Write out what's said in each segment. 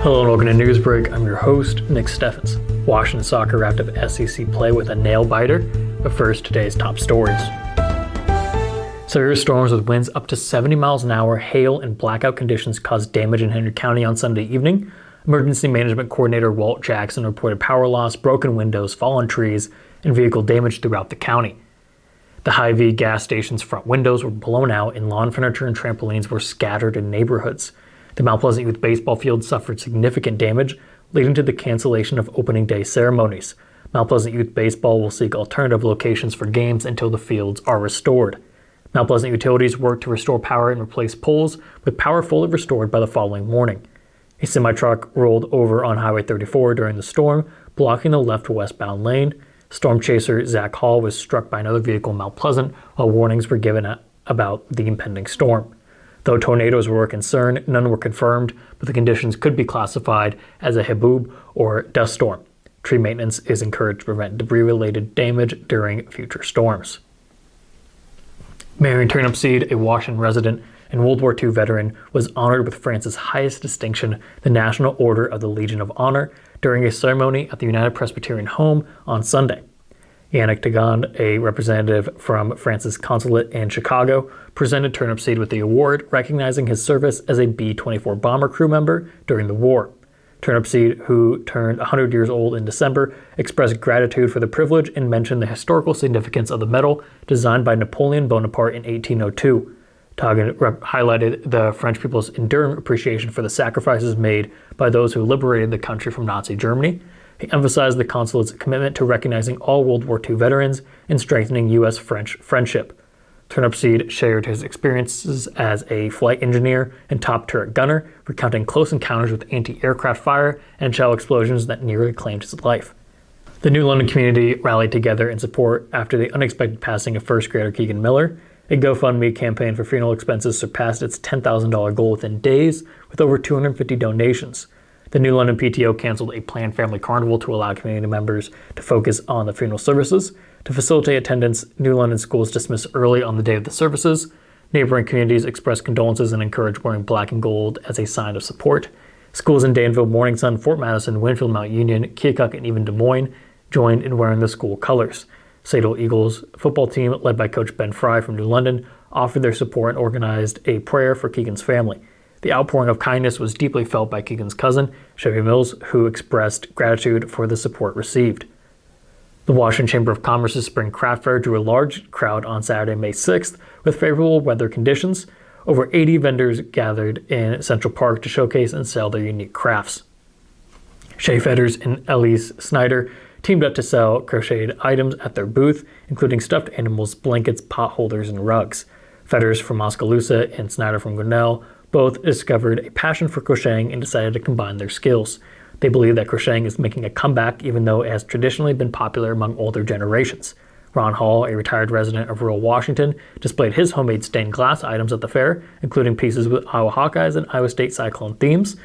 Hello and welcome to Newsbreak. I'm your host, Nick Steffens. Washington Soccer wrapped up SEC play with a nail-biter, but first, today's top stories. Severe storms with winds up to 70 miles an hour, hail, and blackout conditions caused damage in Henry County on Sunday evening. Emergency Management Coordinator Walt Jackson reported power loss, broken windows, fallen trees, and vehicle damage throughout the county. The Hy-Vee gas station's front windows were blown out, and lawn furniture and trampolines were scattered in neighborhoods. The Mount Pleasant Youth Baseball field suffered significant damage, leading to the cancellation of opening day ceremonies. Mount Pleasant Youth Baseball will seek alternative locations for games until the fields are restored. Mount Pleasant Utilities worked to restore power and replace poles, with power fully restored by the following morning. A semi-truck rolled over on Highway 34 during the storm, blocking the left westbound lane. Storm chaser Zach Hall was struck by another vehicle in Mount Pleasant, while warnings were given about the impending storm. Though tornadoes were a concern, none were confirmed, but the conditions could be classified as a haboob or dust storm. Tree maintenance is encouraged to prevent debris-related damage during future storms. Marion Turnipseed, a Washington resident and World War II veteran, was honored with France's highest distinction, the National Order of the Legion of Honor, during a ceremony at the United Presbyterian Home on Sunday. Yannick Tagond, a representative from France's consulate in Chicago, presented Turnipseed with the award, recognizing his service as a B-24 bomber crew member during the war. Turnipseed, who turned 100 years old in December, expressed gratitude for the privilege and mentioned the historical significance of the medal designed by Napoleon Bonaparte in 1802. Tagond highlighted the French people's enduring appreciation for the sacrifices made by those who liberated the country from Nazi Germany. He emphasized the consulate's commitment to recognizing all World War II veterans and strengthening U.S.-French friendship. Turnipseed shared his experiences as a flight engineer and top turret gunner, recounting close encounters with anti-aircraft fire and shell explosions that nearly claimed his life. The New London community rallied together in support after the unexpected passing of first grader Keegan Miller. A GoFundMe campaign for funeral expenses surpassed its $10,000 goal within days, with over 250 donations. The New London PTO canceled a planned family carnival to allow community members to focus on the funeral services. To facilitate attendance, New London schools dismissed early on the day of the services. Neighboring communities expressed condolences and encouraged wearing black and gold as a sign of support. Schools in Danville, Morning Sun, Fort Madison, Winfield, Mount Union, Keokuk, and even Des Moines joined in wearing the school colors. Sadle Eagles football team, led by Coach Ben Fry from New London, offered their support and organized a prayer for Keegan's family. The outpouring of kindness was deeply felt by Keegan's cousin, Chevy Mills, who expressed gratitude for the support received. The Washington Chamber of Commerce's Spring Craft Fair drew a large crowd on Saturday, May 6th, with favorable weather conditions. Over 80 vendors gathered in Central Park to showcase and sell their unique crafts. Shea Fetters and Elise Snyder teamed up to sell crocheted items at their booth, including stuffed animals, blankets, pot holders, and rugs. Fetters from Oskaloosa and Snyder from Grinnell both discovered a passion for crocheting and decided to combine their skills. They believe that crocheting is making a comeback, even though it has traditionally been popular among older generations. Ron Hall, a retired resident of rural Washington, displayed his homemade stained glass items at the fair, including pieces with Iowa Hawkeyes and Iowa State Cyclone themes.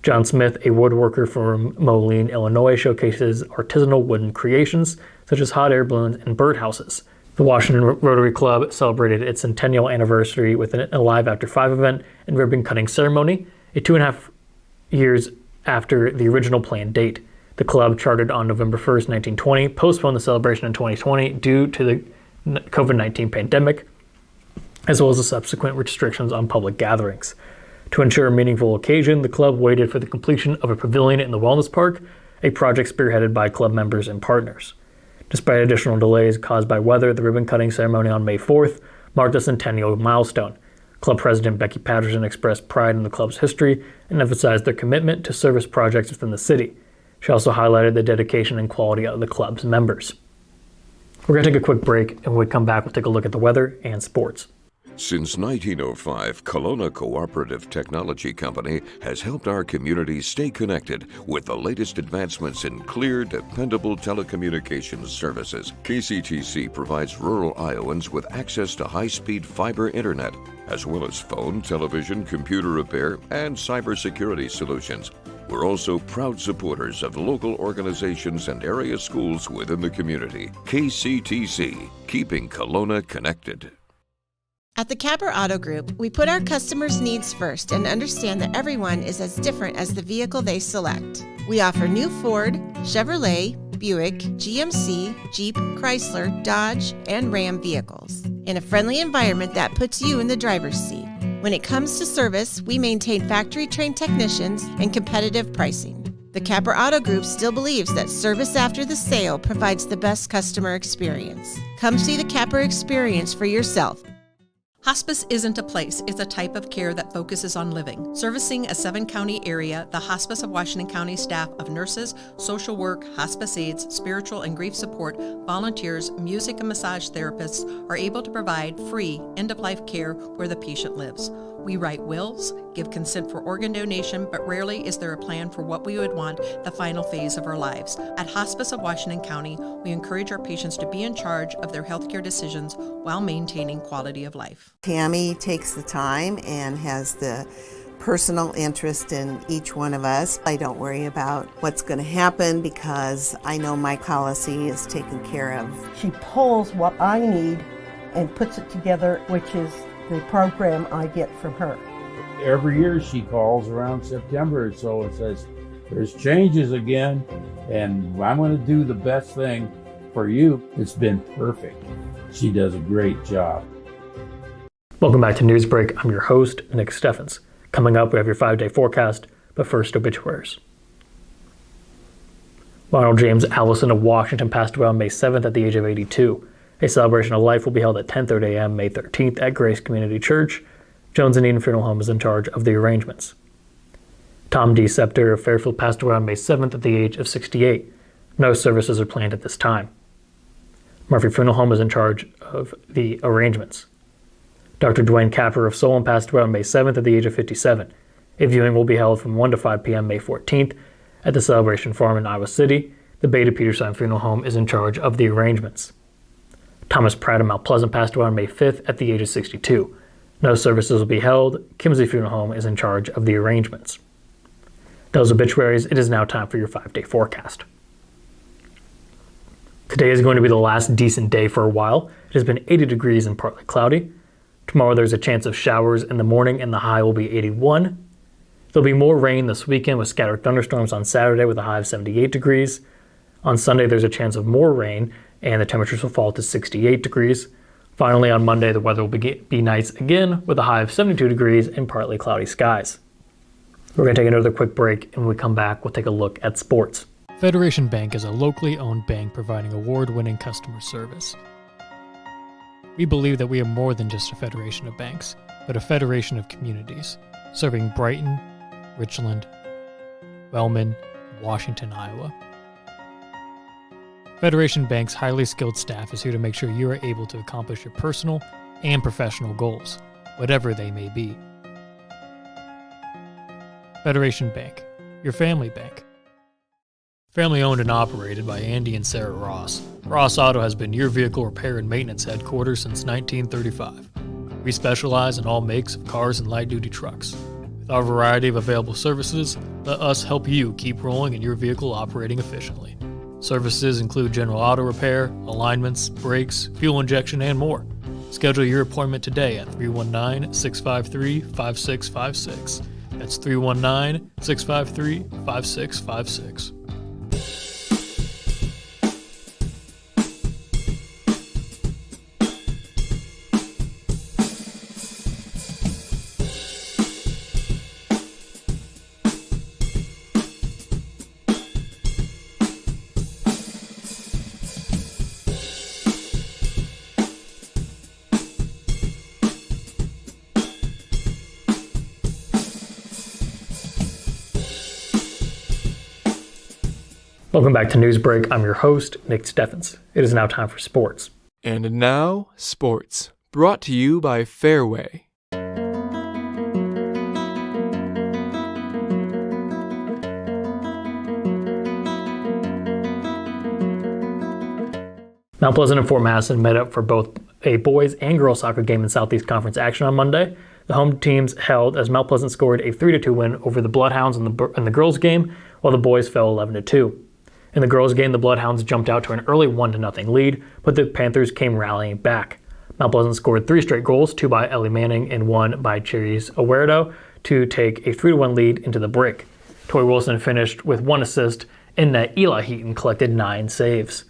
John Smith, a woodworker from Moline, Illinois, showcases artisanal wooden creations, such as hot air balloons and birdhouses. The Washington Rotary Club celebrated its centennial anniversary with an Alive After 5 event and ribbon cutting ceremony, 2.5 years after the original planned date. The club, chartered on November 1st, 1920, postponed the celebration in 2020 due to the COVID-19 pandemic, as well as the subsequent restrictions on public gatherings. To ensure a meaningful occasion, the club waited for the completion of a pavilion in the Wellness Park, a project spearheaded by club members and partners. Despite additional delays caused by weather, the ribbon-cutting ceremony on May 4th marked a centennial milestone. Club President Becky Patterson expressed pride in the club's history and emphasized their commitment to service projects within the city. She also highlighted the dedication and quality of the club's members. We're going to take a quick break, and when we come back, we'll take a look at the weather and sports. Since 1905, Kelowna Cooperative Technology Company has helped our community stay connected with the latest advancements in clear, dependable telecommunications services. KCTC provides rural Iowans with access to high-speed fiber internet, as well as phone, television, computer repair, and cybersecurity solutions. We're also proud supporters of local organizations and area schools within the community. KCTC, keeping Kelowna connected. At the Capper Auto Group, we put our customers' needs first and understand that everyone is as different as the vehicle they select. We offer new Ford, Chevrolet, Buick, GMC, Jeep, Chrysler, Dodge, and Ram vehicles in a friendly environment that puts you in the driver's seat. When it comes to service, we maintain factory-trained technicians and competitive pricing. The Capper Auto Group still believes that service after the sale provides the best customer experience. Come see the Capper experience for yourself. Hospice isn't a place, it's a type of care that focuses on living. Servicing a 7-county area, the Hospice of Washington County staff of nurses, social work, hospice aides, spiritual and grief support, volunteers, music and massage therapists are able to provide free end-of-life care where the patient lives. We write wills, give consent for organ donation, but rarely is there a plan for what we would want the final phase of our lives. At Hospice of Washington County, we encourage our patients to be in charge of their healthcare decisions while maintaining quality of life. Tammy takes the time and has the personal interest in each one of us. I don't worry about what's going to happen because I know my policy is taken care of. She pulls what I need and puts it together, which is the program I get from her. Every year she calls around September or so and says, there's changes again, and I'm going to do the best thing for you. It's been perfect. She does a great job. Welcome back to Newsbreak. I'm your host, Nick Steffens. Coming up, we have your 5-day forecast, but first, obituaries. Ronald James Allison of Washington passed away on May 7th at the age of 82. A celebration of life will be held at 10:30 a.m. May 13th at Grace Community Church. Jones and Eden Funeral Home is in charge of the arrangements. Tom D. Scepter of Fairfield passed away on May 7th at the age of 68. No services are planned at this time. Murphy Funeral Home is in charge of the arrangements. Dr. Dwayne Capper of Solon passed away on May 7th at the age of 57. A viewing will be held from 1 to 5 p.m. May 14th at the Celebration Farm in Iowa City. The Beta Peterson Funeral Home is in charge of the arrangements. Thomas Pratt of Mount Pleasant passed away on May 5th at the age of 62. No services will be held. Kimsey Funeral Home is in charge of the arrangements. Those obituaries, it is now time for your 5-day forecast. Today is going to be the last decent day for a while. It has been 80 degrees and partly cloudy. Tomorrow there's a chance of showers in the morning and the high will be 81. There'll be more rain this weekend with scattered thunderstorms on Saturday with a high of 78 degrees. On Sunday there's a chance of more rain and the temperatures will fall to 68 degrees. Finally, on Monday, the weather will be nice again with a high of 72 degrees and partly cloudy skies. We're going to take another quick break, and when we come back, we'll take a look at sports. Federation Bank is a locally owned bank providing award-winning customer service. We believe that we are more than just a federation of banks, but a federation of communities, serving Brighton, Richland, Wellman, and Washington, Iowa. Federation Bank's highly skilled staff is here to make sure you are able to accomplish your personal and professional goals, whatever they may be. Federation Bank, your family bank. Family owned and operated by Andy and Sarah Ross. Ross Auto has been your vehicle repair and maintenance headquarters since 1935. We specialize in all makes of cars and light-duty trucks. With our variety of available services, let us help you keep rolling and your vehicle operating efficiently. Services include general auto repair, alignments, brakes, fuel injection, and more. Schedule your appointment today at 319-653-5656. That's 319-653-5656. Welcome back to Newsbreak. I'm your host, Nick Steffens. It is now time for sports. And now, sports, brought to you by Fairway. Mount Pleasant and Fort Madison met up for both a boys and girls soccer game in Southeast Conference action on Monday. The home teams held as Mount Pleasant scored a 3-2 win over the Bloodhounds in the girls game, while the boys fell 11-2. In the girls game, the Bloodhounds jumped out to an early 1-0 lead, but the Panthers came rallying back. Mount Pleasant scored 3 straight goals, 2 by Ellie Manning and 1 by Cherise Aguero, to take a 3-1 lead into the break. Tori Wilson finished with 1 assist, and net Eli Heaton collected 9 saves.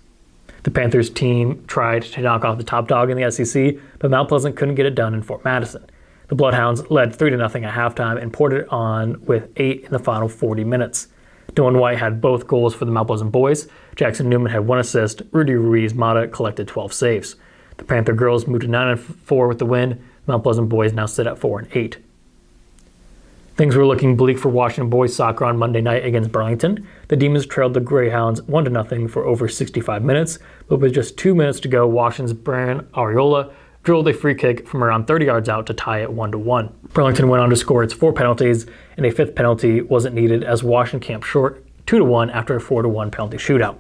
The Panthers team tried to knock off the top dog in the SEC, but Mount Pleasant couldn't get it done in Fort Madison. The Bloodhounds led 3-0 at halftime and poured it on with 8 in the final 40 minutes. Dylan White had both goals for the Mount Pleasant boys. Jackson Newman had 1 assist. Rudy Ruiz Mata collected 12 saves. The Panther girls moved to 9-4 with the win. The Mount Pleasant boys now sit at 4-8. Things were looking bleak for Washington boys soccer on Monday night against Burlington. The Demons trailed the Greyhounds 1-0 for over 65 minutes, but with just 2 minutes to go, Washington's Brian Ariola drilled a free kick from around 30 yards out to tie it 1-1. Burlington went on to score its 4 penalties, and a 5th penalty wasn't needed as Washington came short 2-1 after a 4-1 penalty shootout.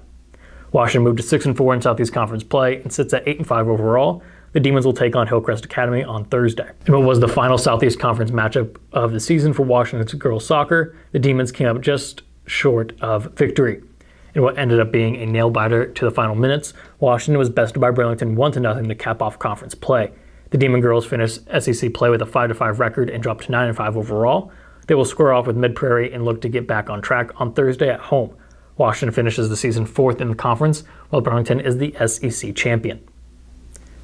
Washington moved to 6-4 in Southeast Conference play and sits at 8-5 overall. The Demons will take on Hillcrest Academy on Thursday. In what was the final Southeast Conference matchup of the season for Washington's girls soccer, the Demons came up just short of victory. In what ended up being a nail-biter to the final minutes, Washington was bested by Burlington 1-0 to cap off conference play. The Demon girls finished SEC play with a 5-5 record and dropped to 9-5 overall. They will square off with Mid-Prairie and look to get back on track on Thursday at home. Washington finishes the season 4th in the conference, while Burlington is the SEC champion.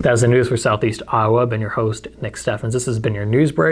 That's the news for Southeast Iowa. I've been your host, Nick Steffens. This has been your News Break.